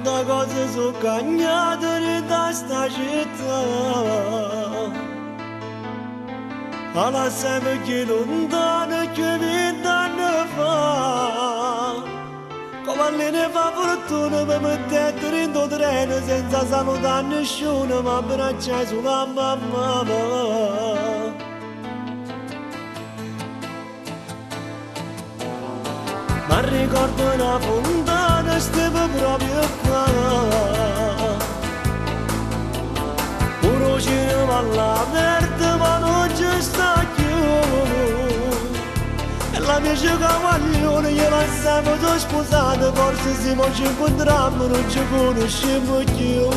Quando cose sono cagnate da sta città, alla sempre che lontano che 20 anni fa, come ne fa fortuna per mettere dentro treno senza salutare nessuno, ma abbracciare sulla mamma. Ma ricordo una fontana, stava proprio qua. Puro cinema all'aperto, ma non ci sta più. E la mia cavaglione gliela siamo sposata, forse siamo ci incontrammo, non ci conosciamo più.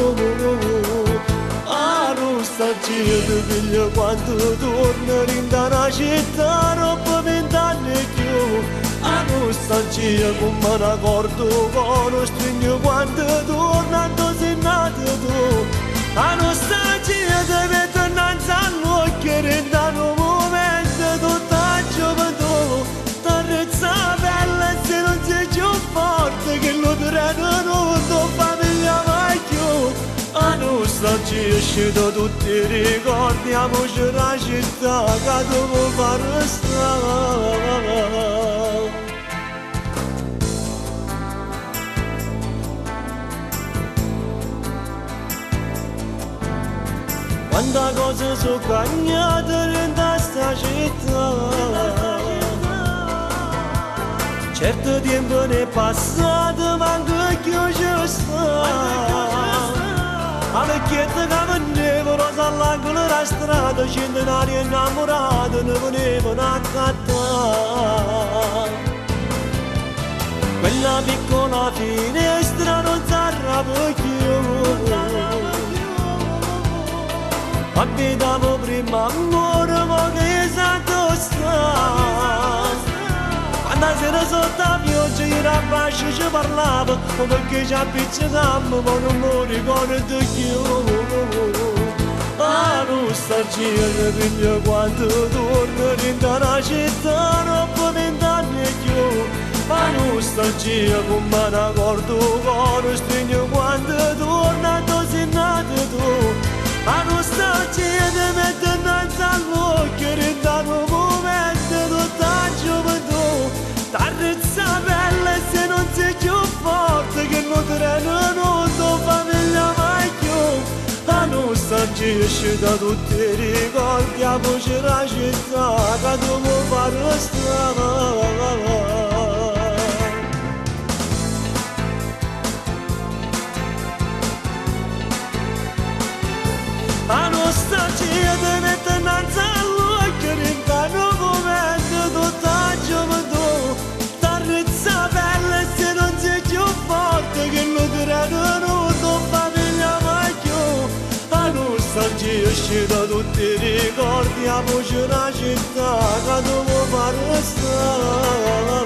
Ah, nostalgia di figlio quando torna in una città, non 20 anni più. A nostalgia come un accordo con lo stringio quando tornando sei nato tu. A nostalgia deve tornare all'occhio e da un momento tutta gioventù. T'arrezza bella se non sei più forte che lo treno non tua famiglia mai più. A nostalgia uscito tutti i ricordi, amici la città che devo fare stare. Quante cose sono cagnate da sta città, certo tempo ne è passato, manco più ci sta. A vecchietta che veneva, rosa all'angolo della strada, centenaria innamorata ne venivano a cattare. Quella piccola finestra non s'arrava più. Abitavo prima amore, ma che esatto sta. Quando sera sotto la pioggia io a bacio ci parlavo, perché ci appiccicammo, ma non mi ricordo più. La nostalgia che figlio quando torno in una città, non 20 anni più. La nostalgia come un accordo con lo stringio quando tornando sei nato tu. La nostalgia ti mette innanzi all'occhio e da un momento tutta gioventù. T'arrezza bella se non sei più forte che non treno non tua famiglia mai più. La nostalgia esce da tutti i ricordi, a voce la città che devo fare strada. La nostalgia ti mette innanzi all'occhio e da un momento tutta gioventù. T'arrezza bella se non sei più forte che lo treno non tua famiglia mai più. La nostalgia esce da tutti i ricordi, a voce la città che devo fare stare.